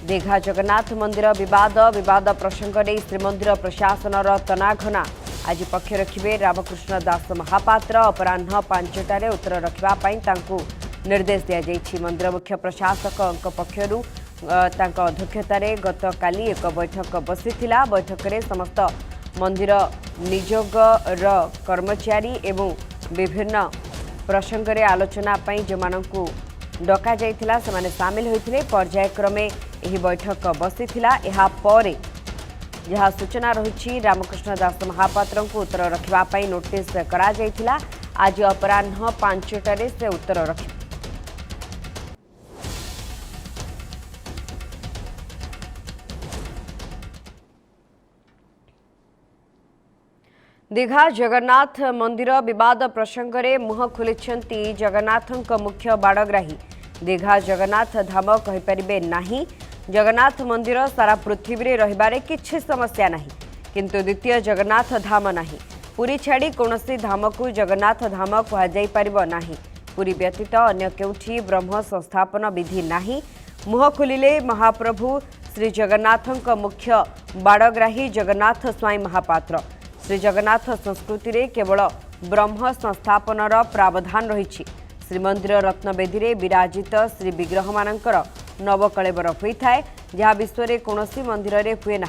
दीघा जगन्नाथ मंदिर विवाद प्रसंग में श्रीमंदिर प्रशासन तनाघना आज पक्ष रखिए रामकृष्ण दास महापात्र अपराह 5टार उत्तर रखापी निर्देश दी मंदिर मुख्य प्रशासक पक्षर अध्यक्षतार गत काली एक बैठक बसी बैठक में समस्त मंदिर निजोगर कर्मचारी एवं विभिन्न प्रसंग में आलोचना जो मानू डका जाइथिला सेमाने सामिल होइथिले पर्यायक्रमे एही बैठक बसीथिला एहा परे जहाँ सूचना रही रामकृष्ण दास महापात्र को उत्तर रखा नोटिस करा जाइथिला आज अपराह 5टारे से उत्तर रखि दीघा जगन्नाथ मंदिर विवाद प्रसंग में मुह खोलिछंती जगन्नाथ मुख्य बाड़ग्राही दीघा जगन्नाथ धाम कहीपरिबे नाही जगन्नाथ मंदिर सारा पृथ्वी रे रहिबारे किछि समस्या नाही किंतु द्वितीय जगन्नाथ धाम नाही पुरी छाड़ी कौनसी धाम को जगन्नाथ धाम कह जाई परिबो नाही पुरी व्यतीत अन्य केउठी ब्रह्म संस्थापन विधि नाही मुह खोलिले महाप्रभु श्री जगन्नाथक मुख्य बाड़ग्राही जगन्नाथ स्वाई महापात्र श्री जगन्नाथ संस्कृति रे केवल ब्रह्म संस्थापनर प्रावधान रही श्रीमंदिर रत्नवेदी विराजित श्री विग्रह मानकर नवकलेबर होता है जहाँ विश्व में कौन मंदिर में हुए ना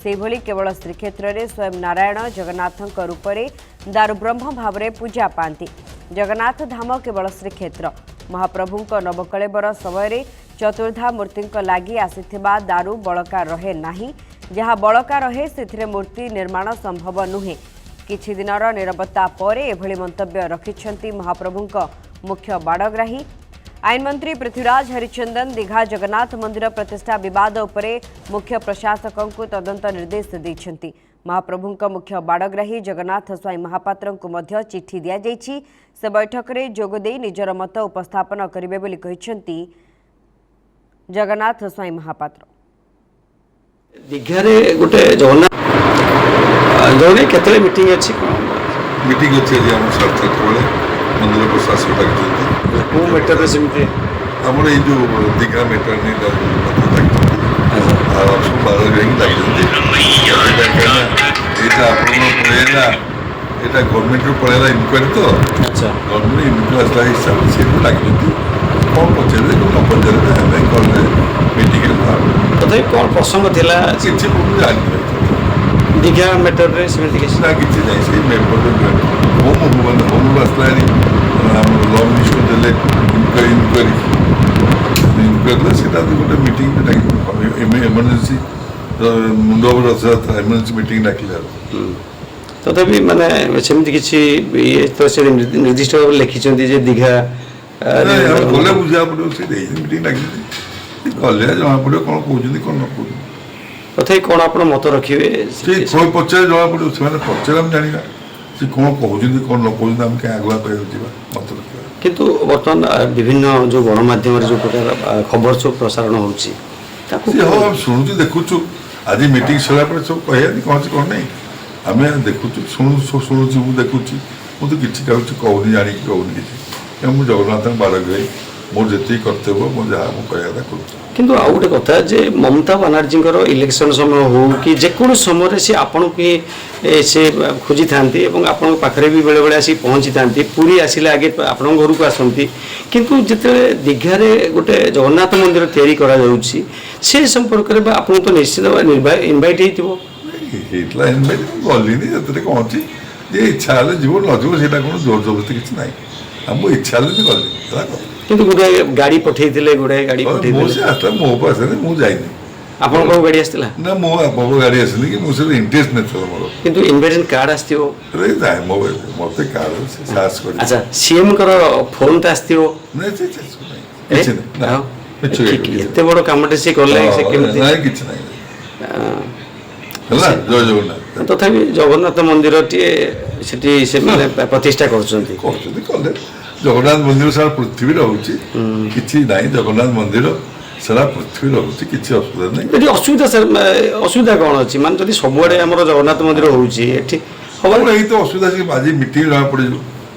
से भली केवल श्रीक्षेत्र में स्वयं नारायण जगन्नाथ रूप में दारुब्रह्म भाव में पूजा पाती जगन्नाथ धाम केवल श्रीक्षेत्र महाप्रभु नवकलेबर समय चतुर्धा मूर्ति लगी आसीथिबा दारु बड़का रहे नाही जहाँ बड़का रहे से मूर्ति निर्माण संभव नुहे किछि दिनर निरवता पर एभली मंतव्य रखिछंती महाप्रभु मुख्य बाड़ग्राही आईन मंत्री पृथ्वीराज हरिचंदन दीघा जगन्नाथ मंदिर प्रतिष्ठा विवाद उपरे मुख्य प्रशासक को तदंत निर्देश देइछंती महाप्रभु मुख्य बाड़ग्राही जगन्नाथ स्वाई महापात्र को मध्य चिठी दिया जाइछि से बैठक में जोगदे निजर मत उपस्थापन करिवे बोली कहिछंती जगन्नाथ स्वाई महापात्र दीघा रे गोटे जगन्नाथ जगने केतले मीटिंग अछि जे हम सार्थक बेले मंदिर प्रशासन डाकिछंती को मैटर रे सिमते हमर ए जो दीघा मैटर ने आ सब बाहर गई डाकिछंती एटा आपन पळेला एटा गवर्नमेंट रो पळेला इनक्वायरी तो अच्छा गवर्नमेंट इनक्वायरी ला हिसाब से डाकिछंती कौन पचेले को पचेले हमें कॉल मीटिंग तथापि कौन प्रसंग थिला किछि जानि दीघा मैटर रे सिमते किछि ना किछि नै से मेपर होम बसलानी हम लॉ मिनिस्टर देले इनक्वायरी सेटा गोटे मीटिंग इमरजेंसी मुंडो रथयात्रा इमरजेंसी मीटिंग डाकिले तथापि माने सेमति किछि ये तो से निर्दिष्ट भाव लिखिछंती जे दीघा बोले बुझा पड़ो से मीटिंग डाकिले कले जमा पड़ो कोन कहउछंती कोन न कहउछंती तथापि कौन आप मत रखिए से कोई पचारे जमा पड़ो से पचारे हम जानिबा से कोन कहउछंती कोन न कहउछंती हम के आगुआ पे होजिबा मत रखिबा किंतु वर्तमान विभिन्न जो गणमाध्यम जो प्रकार खबर सब प्रसारण होउची ताकू हम सुनुचु देखुचु आज मीटिंग सला पर सब कहया कौन से कोन नहीं आमे देखुचु सुनुचु मु देखुचि मु तो किछि कहउनी जानि कहउनी किछि मु जगन्नाथ बाड़ग्राही मोर जेती कर्तव्य मो जहाँ मु कहया करू किंतु आउ गोटे कथा जे ममता बनर्जी इलेक्शन समय हो कि जेको समय से आपण के से खोजी थांती एवं आपण पाखरे भी बेले बेले आसी पहुंची थांती पूरी आसिले आगे आपण घर को आसंती किंतु जिते दीघा रे गोटे जगन्नाथ मंदिर तैयारी करा जाउची से संपर्क रे आपण तो निश्चित इनवाइट हेतिबो हेतला इनवाइट गलिनी जतरे कोंची जे इच्छा हले जीवन न जीव सेटा कोन जोर जबरदस्ती किछ नाही हम इच्छा हले गली किंतु गोटे गाड़ी पठेइथिले गोटे गाड़ी पठेइथिले मो से आस्ता मो पास ने मु जाइनी आपण को गाड़ी आस्तिला ना मो बाबू गाड़ी आसली कि मु से इंटरेस्ट न थलो मोर किंतु इनविटेशन कार्ड आस्तियो रे जाय मो मते कार्ड से सास कर अच्छा सीएम कर फोन त आस्तियो नहीं किछ नहीं ना एते बड़ कामटे से करले से केमति नहीं किछ नहीं हला जय जगन्नाथ तथापि जगन्नाथ मंदिर टी सेठी से माने प्रतिष्ठा करछंती कले जगन्नाथ मंदिर सारा पृथ्वी रहउची किछि नाही जगन्नाथ मंदिर सारा पृथ्वी रहउची किछि असुविधा नाही यदि असुविधा सर असुविधा कोन अछि मान जदि सबुआडे हमर जगन्नाथ मंदिर होउची एठी हबो नहीं तो असुविधा से बाजी मीटिंग ला पड़े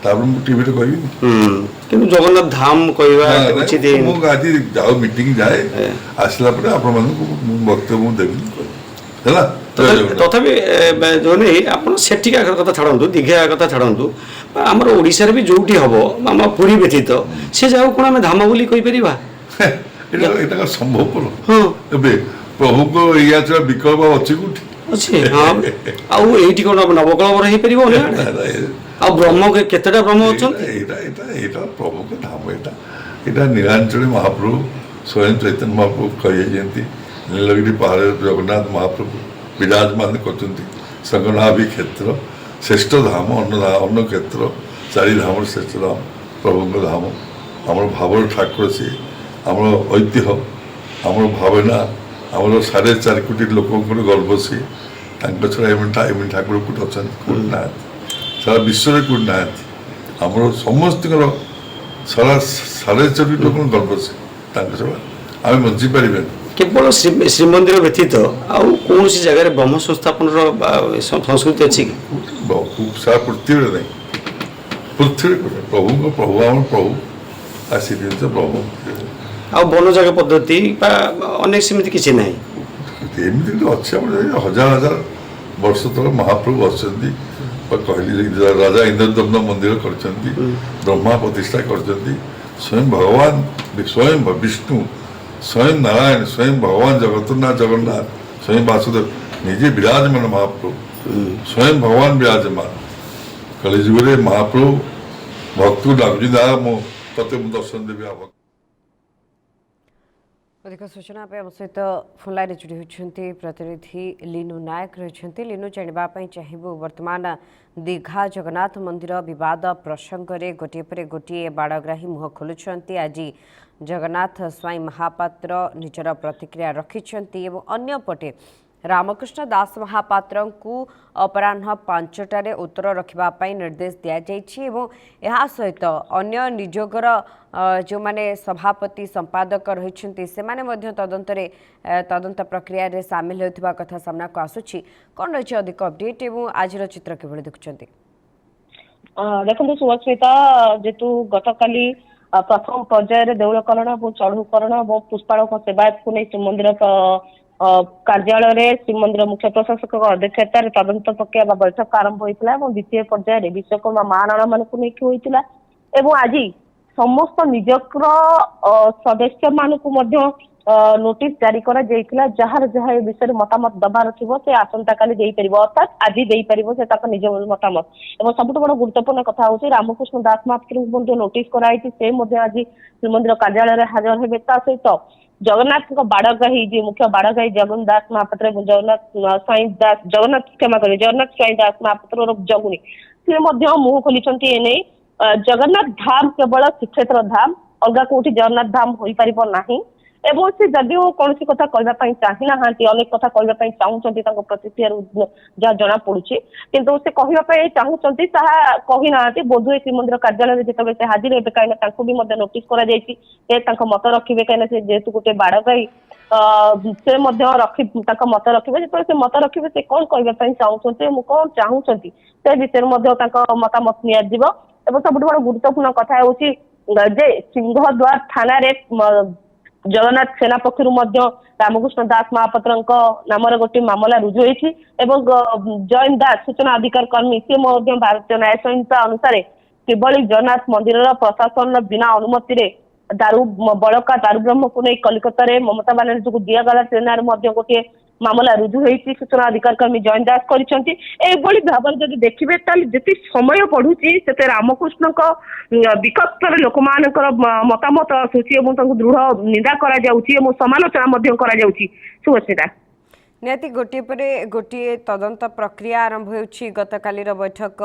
ତାପରେ ମୁଁ ଟିଭିରେ କହିବିନି। କିନ୍ତୁ ଜଗନ୍ନାଥ ଧାମ କହିବା ଉଚିତ ହେଇନି। ମୁଁ ଆଜି ଯାଉ ମିଟିଂ ଯାଏ ଆସିଲା ପରେ ଆପଣମାନଙ୍କୁ ମୁଁ ବକ୍ତବ୍ୟ ମୁଁ ଦେବି ହେଲା। ତଥାପି ଯୋଉନି ଆପଣ ସେଠିକା କଥା ଛାଡ଼ନ୍ତୁ, ଦୀଘା କଥା ଛାଡ଼ନ୍ତୁ, ଆମର ଓଡ଼ିଶାରେ ବି ଯୋଉଠି ହବ ଆମ ପୁରୀ ବ୍ୟତୀତ ସେ ଜାଗାକୁ କ'ଣ ଆମେ ଧାମ ବୋଲି କହିପାରିବା? ଏଇଟା ସମ୍ଭବପର? ହଁ ଏବେ ପ୍ରଭୁଙ୍କ ଇଆ ଛଡ଼ା ବିକଳ୍ପ ଅଛି କୋଉଠି? ଅଛି। ହଁ ଆଉ ଏଇଠି କ'ଣ ନବକଳବର ହେଇପାରିବ? ଆଉ ବ୍ରହ୍ମ କେତେଟା ବ୍ରହ୍ମ ଅଛନ୍ତି? ଏଇଟା ପ୍ରଭୁଙ୍କ ଧାମ। ଏଇଟା ନୀଳାଞ୍ଚଳି ମହାପ୍ରଭୁ ସ୍ୱୟଂ ଚୈତନ୍ୟ ମହାପ୍ରଭୁ କହିଛନ୍ତି। ନୀଳଗିରି ପାହାଡ଼ରେ ଜଗନ୍ନାଥ ମହାପ୍ରଭୁ ବିରାଜମାନ କରୁଛନ୍ତି। ସଂଗନାଭି କ୍ଷେତ୍ର ଶ୍ରେଷ୍ଠ ଧାମ, ଅନ୍ନ କ୍ଷେତ୍ର, ଚାରି ଧାମର ଶ୍ରେଷ୍ଠ ଧାମ ପ୍ରଭୁଙ୍କ ଧାମ। ଆମର ଭାବର ଠାକୁର ସିଏ, ଆମର ଐତିହ୍ୟ, ଆମର ଭାବନା, ଆମର 4.5 କୋଟି ଲୋକଙ୍କର ଗର୍ବ ସିଏ। ତାଙ୍କ ଛଡ଼ା ଏମିତି ଠାକୁର କୋଉଠି ଅଛନ୍ତି? କୋଉଠି ନାହାନ୍ତି, ସାରା ବିଶ୍ୱରେ କୋଉଠି ନାହାନ୍ତି। ଆମର ସମସ୍ତଙ୍କର ସାରା 4.5 ଲୋକଙ୍କ ଗର୍ବ ସିଏ। ତାଙ୍କ ଛଡ଼ା ଆମେ ବଞ୍ଚିପାରିବାନି। କେବଳ ଶ୍ରୀମନ୍ଦିର ବ୍ୟତୀତ ଆଉ କୌଣସି ଜାଗାରେ ବ୍ରହ୍ମ ସଂସ୍ଥାପନର ସଂସ୍କୃତି ଅଛି କି? ସାରା ପୃଥିବୀରେ ନାହିଁ। ପୃଥିବୀରେ ପ୍ରଭୁଙ୍କ ପ୍ରଭୁ ଆମର ପ୍ରଭୁ ଆସି ଜିନିଷ ପ୍ରଭୁ। ଆଉ ବନଯାଗ ପଦ୍ଧତି ବା ଅନେକ ସେମିତି କିଛି ନାହିଁ। ଏମିତି ଅଛି ଆମର ହଜାର ହଜାର ବର୍ଷ ତଳେ ମହାପ୍ରଭୁ ଅଛନ୍ତି। କହିଲି ରାଜା ଇନ୍ଦ୍ରଦମ୍ନ ମନ୍ଦିର କରିଛନ୍ତି, ବ୍ରହ୍ମା ପ୍ରତିଷ୍ଠା କରିଛନ୍ତି। ସ୍ୱୟଂ ଭଗବାନ, ସ୍ୱୟଂ ବିଷ୍ଣୁ, ସ୍ୱୟଂ ନାରାୟଣ, ସ୍ୱୟଂ ଭଗବାନ ଜଗନ୍ନାଥ, ସ୍ୱୟଂ ବାସୁଦେବ ନିଜେ ବିରାଜମାନ ମହାପ୍ରଭୁ, ସ୍ୱୟଂ ଭଗବାନ ବିରାଜମାନ। କଳିଯୁଗରେ ମହାପ୍ରଭୁ ଭକ୍ତକୁ ଡାକୁଛି, ତତେ ମୁଁ ଦର୍ଶନ ଦେବି। अधिक सूचना आम सहित फोन लाइन जोड़ी होती प्रतिनिधि लीनु नायक रही। लीनु जानापी चाहबू वर्तमान दीघा जगन्नाथ मंदिर बद प्रसंग में गोटे पर गोटे बाड़ग्राही मुह खोलुंट। आज जगन्नाथ स्वाई महापात्र निजर प्रतिक्रिया रखिंट। अन्यपटे रामकृष्ण दास महापात्र को अपराह 5टार उत्तर रखापी निर्देश दि जाए सहित अन्य निजोगर जो माने सभापति संपादक रही से तदंत प्रक्रिया रे सामिल होता कथा सामना को आसुची। कौन रही अधिक अपडेट और आज चित्र किभली देखुं? देखो सुस्मिता, जेतु गतकाली प्रथम पर्यायर देउलकरण और चढ़ुकरण और पुष्पाड़क सेवायत को नहीं श्रीमंदिर कार्यालय श्रीमंदिर मुख्य प्रशासक अध्यक्षता तदंत प्रक्रिया बैठक आरंभ होता है। द्वितीय पर्यायर विश्वकर्मा महाराणा मान होता है। आज समस्त निजकर सदस्य मानक नोटिस जारी करा जार जहाँ विषय मतामत दबार थी से आसंता काली अर्थात आज से निज मतामत। और सबुठ बड़ गुरुत्वपूर्ण कथा हूँ रामकृष्ण दास महापात्र नोटिस कराई से आज श्रीमंदिर कार्यालय हाजर हेबे। सहित जगन्नाथ बाड़ग्राही जी मुख्य बाड़ग्राही जगन दास महापात्र जगन्नाथ क्षमा करें जगन्नाथ स्वाई दास महापात्र जगुनी सी मुह खोली एने जगन्नाथ धाम केवल श्रीक्षेत्र धाम, अलग कौटी जगन्नाथ धाम हो पार नहीं। एवं से जदि कौन कथा कहवाई चाही ना अनेक कथा कहवाई चाहूँगी प्रतिक्रिया जहाँ जना पड़ी किंतु से कहवाई चाहूँगी कही ना बोधुए श्रीमंदिर कार्यालय जिते से हाजिर हे कहीं नोटिस कर मत रखिए कहीं जेहेतु गोटे बाड़ग्राही से रखी मत रखिए जो मत रखिए से कौन कहवाई चाहूँगी कौन चाहूँगी से विषय मतामत निजी। एवं सब बड़ गुरुत्वपूर्ण कथा हूँ सिंहद्वार थाना जगन्नाथ सेना पक्षर रामकृष्ण दास महापात्र नाम गोटे मामला रुजु होती। जयंत दास सूचना अधिकार कर्मी सी भारतीय न्याय संहिता अनुसार किभली जगन्नाथ मंदिर प्रशासन बिना अनुमति दारू बड़का दारू ब्रह्म को नहीं कलिकता ममता बानार्जी को दिगला ट्रेन गोटे मामला रुजु होती। सूचना अधिकार कर्मी जयंत दास कर भाव जब देखिए जी समय पढ़ुची से रामकृष्ण विकस्तर लोक मान मतामत आसूची दृढ़ निंदा करा सुस्मिता निहाती गोटे पर गोटे तदंत प्रक्रिया आरंभ होउछि। गतकालीर बैठक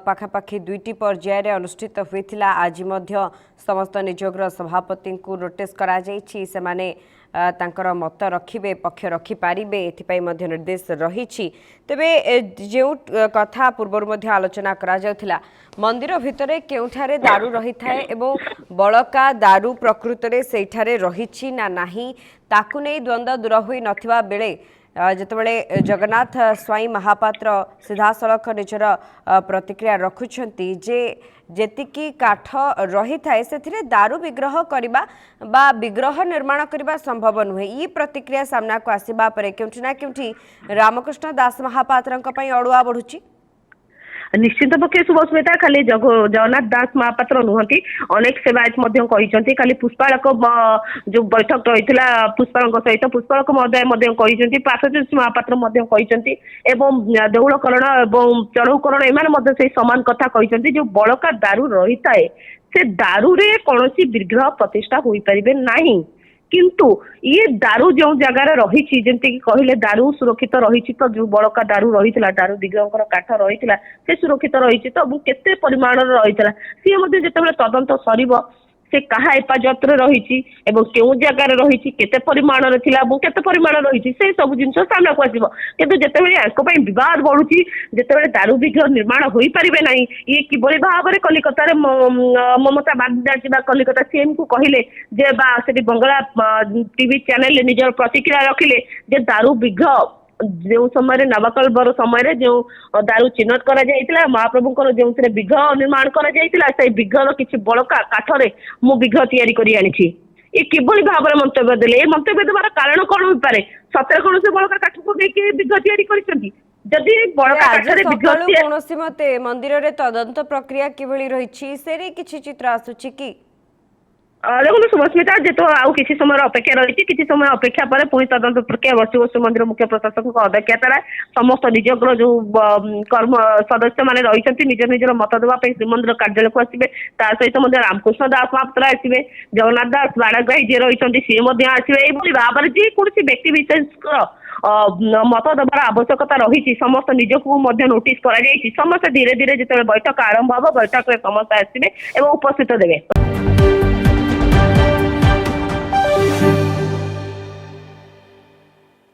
पाखापाखि 2टी पर्यायर अनुष्ठित होइथिला। आज मध्य समस्त निजोगर सभापति को नोटिस करा जाइछि से माने तांकर मत रखिबे पक्ष रखि पारिबे एथिपाई मध्य निर्देश रहिछि। तेबे जो कथा पूर्व मध्य आलोचना करा जाउथिला मंदिर भितरे केउठारे दारू रही थाए एवं बड़का दारू प्रकृत रे सेठारे रहिछि ना नाही ताकू नहीं द्वंद्व दूर हुई नथिबा बेले जितेबाला जगन्नाथ स्वाई महापात्र सीधासलख निजर प्रतिक्रिया रखुंट जे जेतिकी काठ रही थाए से दारू विग्रह करने बा विग्रह निर्माण करने संभव नुहे। ये प्रतिक्रिया सामना को आसवा पर केउठी ना केउठी रामकृष्ण दास महापात्र अड़ुआ बढ़ुची। निश्चित पक्षे शुभस्मिता खाली जगन्नाथ दास महापात्र नुहति अनेक सेवायत खाली पुष्पालक जो बैठक रही पुष्पालक सहित पुष्पालक महोदय पार्श्वज्योति महापात्र एवं देउलकरण एवं चढ़ौकरण एम से सामान कथा कहते जो बड़का दारू रही थाए से दारू रे कौन विग्रह प्रतिष्ठा हो पारे नहीं किंतु ये दारू जो जगार रही जमती कहले दारू सुरक्षित रही तो जो बड़का दारू रही दारू विग्रह काठ रही से सुरक्षित रही तो केते परिमाण रही सी जो तदंत सर से कहा हेफाजत रही क्यों जगार रही केते परिमाण केते परिमाण रही से सब जिन सामना को आसो किंतु जिते बद बढ़ुची जिते दारू विग्रह निर्माण हो पारे ना ये किभली भाव में कलिकतार ममता बानर्जी कलिकता सीएम को कहले जे से बंगला टीवी चैनल निजर प्रतिक्रिया रखिले जे दारू विग्रह जो समय नवाकल्पर समय जो दारू चिन्हट करा महाप्रभु जो विग्रह निर्माण करा विग्रह किसी बड़का काठरे मु विग्रह तैयारी करी आनी ये किभली भाव में मंतव्य देले मंतव्य देवार कारण कौन हो पारे सतरे कौन से बड़का काठ को लेके विग्रह तैयारी करी जदि बड़का काठरे विग्रह कौन मते मंदिर रे तदंत प्रक्रिया किभली रही से किछि चित्र आसुछि कि देखो शुभस्मिता जेतो आउ किसी समय अपेक्षा रही किसी समय अपेक्षा पर पुणी तदंत प्रक्रिया बस श्रीमंदिर मुख्य प्रशासक अध्यक्षतार समस्त निजर जो कर्म सदस्य मैंने रही निज निजर मत देवाई श्रीमंदिर कार्यालय को आसवे सहित रामकृष्ण दास महापात्र आसवे जगन्नाथ दास बाड़ाग्राही जी रही सी आसवे ये भाव में जेकोसी व्यक्ति विशेष मत देवार आवश्यकता रही समस्त निजक नोटिस कर समस्त धीरे धीरे जो बैठक आरंभ हम बैठक में समस्त आसवे और उपस्थित देवे।